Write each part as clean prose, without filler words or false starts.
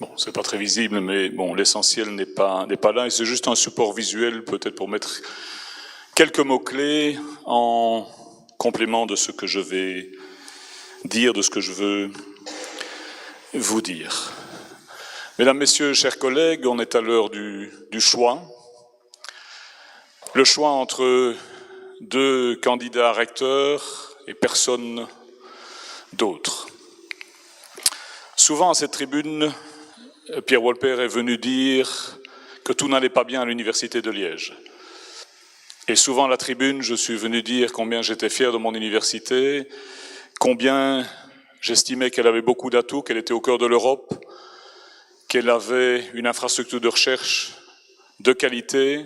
Bon, c'est pas très visible, mais bon, l'essentiel n'est pas là, et c'est juste un support visuel, peut-être pour mettre quelques mots-clés en complément de ce que je vais dire, de ce que je veux vous dire. Mesdames, Messieurs, chers collègues, on est à l'heure du choix. Le choix entre deux candidats recteurs et personne d'autre. Souvent à cette tribune, Pierre Wolper est venu dire que tout n'allait pas bien à l'université de Liège. Et souvent à la tribune, je suis venu dire combien j'étais fier de mon université, combien j'estimais qu'elle avait beaucoup d'atouts, qu'elle était au cœur de l'Europe, qu'elle avait une infrastructure de recherche de qualité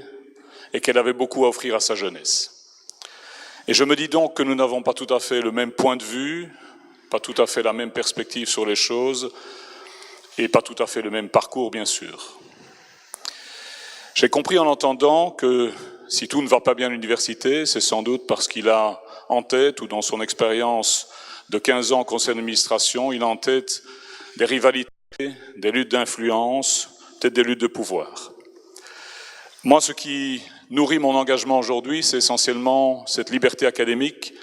et qu'elle avait beaucoup à offrir à sa jeunesse. Et je me dis donc que nous n'avons pas tout à fait le même point de vue, pas tout à fait la même perspective sur les choses et pas tout à fait le même parcours, bien sûr. J'ai compris en entendant que si tout ne va pas bien à l'université, c'est sans doute parce qu'il a en tête, ou dans son expérience de 15 ans au conseil d'administration, il a en tête des rivalités, des luttes d'influence, peut-être des luttes de pouvoir. Moi, ce qui nourrit mon engagement aujourd'hui, c'est essentiellement cette liberté académique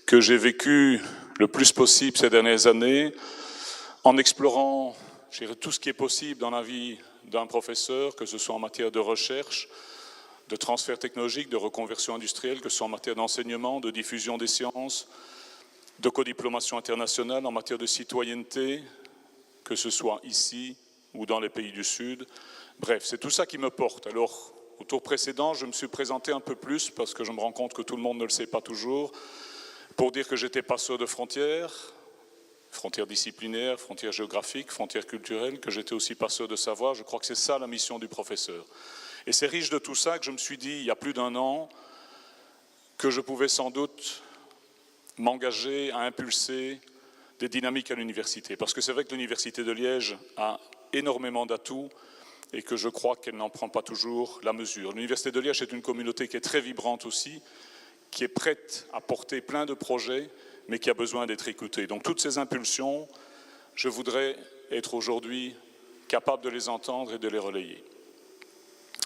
que j'ai vécue le plus possible ces dernières années, en explorant tout ce qui est possible dans la vie d'un professeur, que ce soit en matière de recherche, de transfert technologique, de reconversion industrielle, que ce soit en matière d'enseignement, de diffusion des sciences, de codiplomation internationale, en matière de citoyenneté, que ce soit ici ou dans les pays du Sud. Bref, c'est tout ça qui me porte. Alors, au tour précédent, je me suis présenté un peu plus, parce que je me rends compte que tout le monde ne le sait pas toujours, pour dire que j'étais passeur de frontières disciplinaires, frontières géographiques, frontières culturelles, que j'étais aussi passeur de savoir. Je crois que c'est ça la mission du professeur. Et c'est riche de tout ça que je me suis dit, il y a plus d'un an, que je pouvais sans doute m'engager à impulser des dynamiques à l'université. Parce que c'est vrai que l'université de Liège a énormément d'atouts et que je crois qu'elle n'en prend pas toujours la mesure. L'université de Liège est une communauté qui est très vibrante aussi, qui est prête à porter plein de projets, mais qui a besoin d'être écoutée. Donc toutes ces impulsions, je voudrais être aujourd'hui capable de les entendre et de les relayer.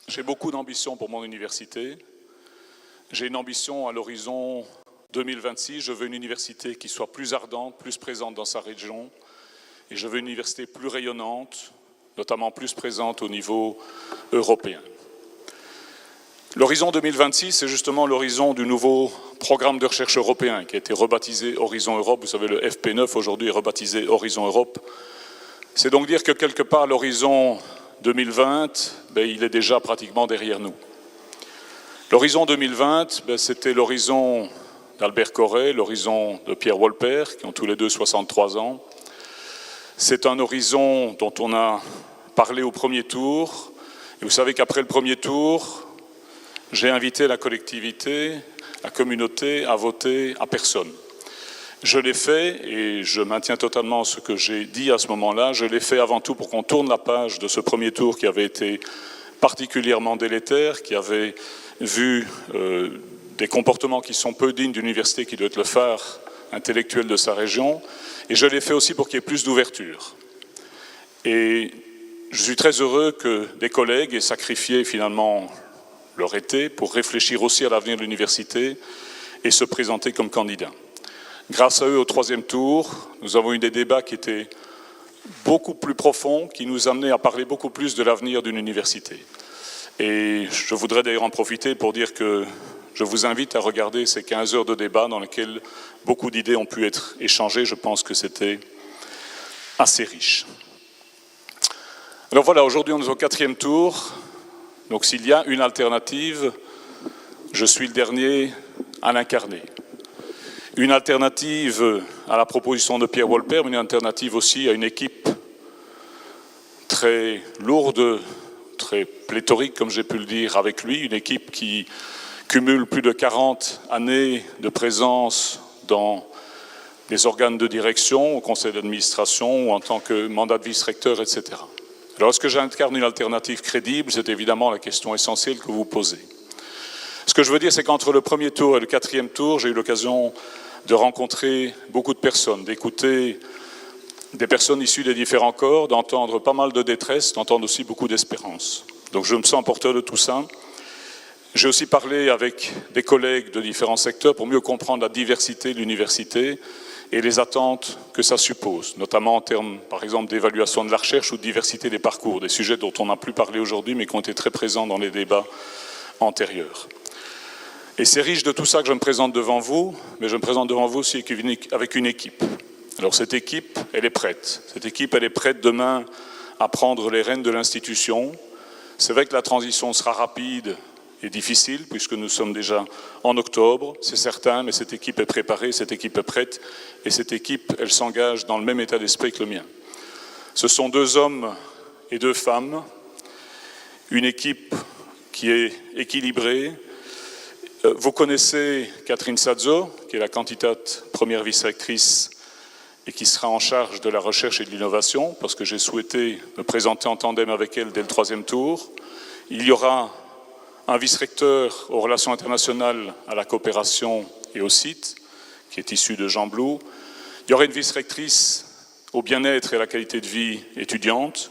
J'ai beaucoup d'ambition pour mon université. J'ai une ambition à l'horizon 2026. Je veux une université qui soit plus ardente, plus présente dans sa région. Et je veux une université plus rayonnante, notamment plus présente au niveau européen. L'horizon 2026, c'est justement l'horizon du nouveau programme de recherche européen qui a été rebaptisé Horizon Europe. Vous savez, le FP9 aujourd'hui est rebaptisé Horizon Europe. C'est donc dire que quelque part, l'horizon 2020, il est déjà pratiquement derrière nous. L'horizon 2020, c'était l'horizon d'Albert Corret, l'horizon de Pierre Wolper, qui ont tous les deux 63 ans. C'est un horizon dont on a parlé au premier tour. Et vous savez qu'après le premier tour, j'ai invité la collectivité, la communauté à voter à personne. Je l'ai fait, et je maintiens totalement ce que j'ai dit à ce moment-là, je l'ai fait avant tout pour qu'on tourne la page de ce premier tour qui avait été particulièrement délétère, qui avait vu des comportements qui sont peu dignes d'une université qui doit être le phare intellectuel de sa région, et je l'ai fait aussi pour qu'il y ait plus d'ouverture. Et je suis très heureux que des collègues aient sacrifié finalement leur été pour réfléchir aussi à l'avenir de l'université et se présenter comme candidat. Grâce à eux, au troisième tour, nous avons eu des débats qui étaient beaucoup plus profonds, qui nous amenaient à parler beaucoup plus de l'avenir d'une université. Et je voudrais d'ailleurs en profiter pour dire que je vous invite à regarder ces 15 heures de débat dans lesquelles beaucoup d'idées ont pu être échangées. Je pense que c'était assez riche. Alors voilà, aujourd'hui on est au quatrième tour. Donc s'il y a une alternative, je suis le dernier à l'incarner. Une alternative à la proposition de Pierre Wolper, mais une alternative aussi à une équipe très lourde, très pléthorique, comme j'ai pu le dire avec lui, une équipe qui cumule plus de 40 années de présence dans des organes de direction, au conseil d'administration ou en tant que mandat de vice-recteur, etc. Alors, est-ce que j'incarne une alternative crédible? C'est évidemment la question essentielle que vous posez. Ce que je veux dire, c'est qu'entre le premier tour et le quatrième tour, j'ai eu l'occasion de rencontrer beaucoup de personnes, d'écouter des personnes issues des différents corps, d'entendre pas mal de détresse, d'entendre aussi beaucoup d'espérance. Donc je me sens porteur de tout ça. J'ai aussi parlé avec des collègues de différents secteurs pour mieux comprendre la diversité de l'université et les attentes que ça suppose, notamment en termes, par exemple, d'évaluation de la recherche ou de diversité des parcours, des sujets dont on n'a plus parlé aujourd'hui, mais qui ont été très présents dans les débats antérieurs. Et c'est riche de tout ça que je me présente devant vous, mais je me présente devant vous aussi avec une équipe. Alors cette équipe, elle est prête. Cette équipe, elle est prête demain à prendre les rênes de l'institution. C'est vrai que la transition sera rapide et difficile, puisque nous sommes déjà en octobre, c'est certain, mais cette équipe est préparée, cette équipe est prête, et cette équipe, elle s'engage dans le même état d'esprit que le mien. Ce sont 2 hommes et 2 femmes, une équipe qui est équilibrée. Vous connaissez Catherine Sazzo, qui est la candidate première vice-rectrice et qui sera en charge de la recherche et de l'innovation, parce que j'ai souhaité me présenter en tandem avec elle dès le 3e tour. Il y aura un vice-recteur aux relations internationales, à la coopération et au site, qui est issu de Jean Blou. Il y aura une vice-rectrice au bien-être et à la qualité de vie étudiante.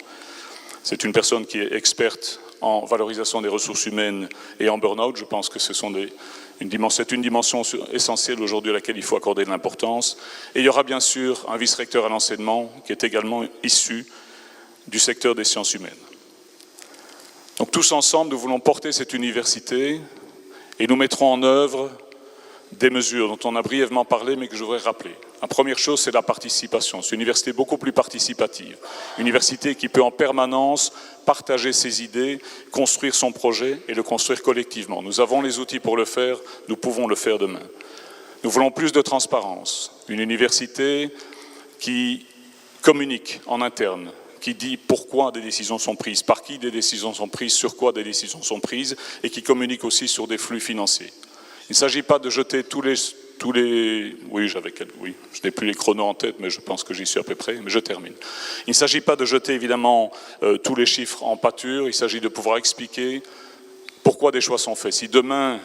C'est une personne qui est experte en valorisation des ressources humaines et en burn-out. Je pense que c'est une dimension essentielle aujourd'hui à laquelle il faut accorder de l'importance. Et il y aura bien sûr un vice-recteur à l'enseignement qui est également issu du secteur des sciences humaines. Donc tous ensemble, nous voulons porter cette université et nous mettrons en œuvre des mesures dont on a brièvement parlé, mais que je voudrais rappeler. La première chose, c'est la participation. C'est une université beaucoup plus participative. Une université qui peut en permanence partager ses idées, construire son projet et le construire collectivement. Nous avons les outils pour le faire, nous pouvons le faire demain. Nous voulons plus de transparence. Une université qui communique en interne, qui dit pourquoi des décisions sont prises, par qui des décisions sont prises, sur quoi des décisions sont prises, et qui communique aussi sur des flux financiers. Il ne s'agit pas de jeter tous les oui, je n'ai plus les chronos en tête, mais je pense que j'y suis à peu près, mais je termine. Il ne s'agit pas de jeter évidemment tous les chiffres en pâture, il s'agit de pouvoir expliquer pourquoi des choix sont faits. Si demain,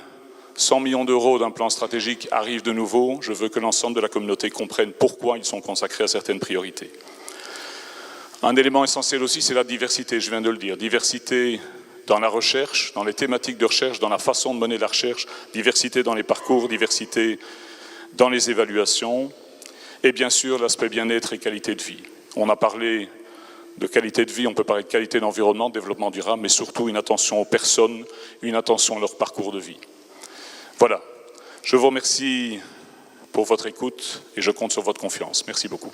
100 millions d'euros d'un plan stratégique arrivent de nouveau, je veux que l'ensemble de la communauté comprenne pourquoi ils sont consacrés à certaines priorités. Un élément essentiel aussi, c'est la diversité, je viens de le dire. Diversité dans la recherche, dans les thématiques de recherche, dans la façon de mener la recherche, diversité dans les parcours, diversité dans les évaluations, et bien sûr l'aspect bien-être et qualité de vie. On a parlé de qualité de vie, on peut parler de qualité d'environnement, de développement durable, mais surtout une attention aux personnes, une attention à leur parcours de vie. Voilà, je vous remercie pour votre écoute et je compte sur votre confiance. Merci beaucoup.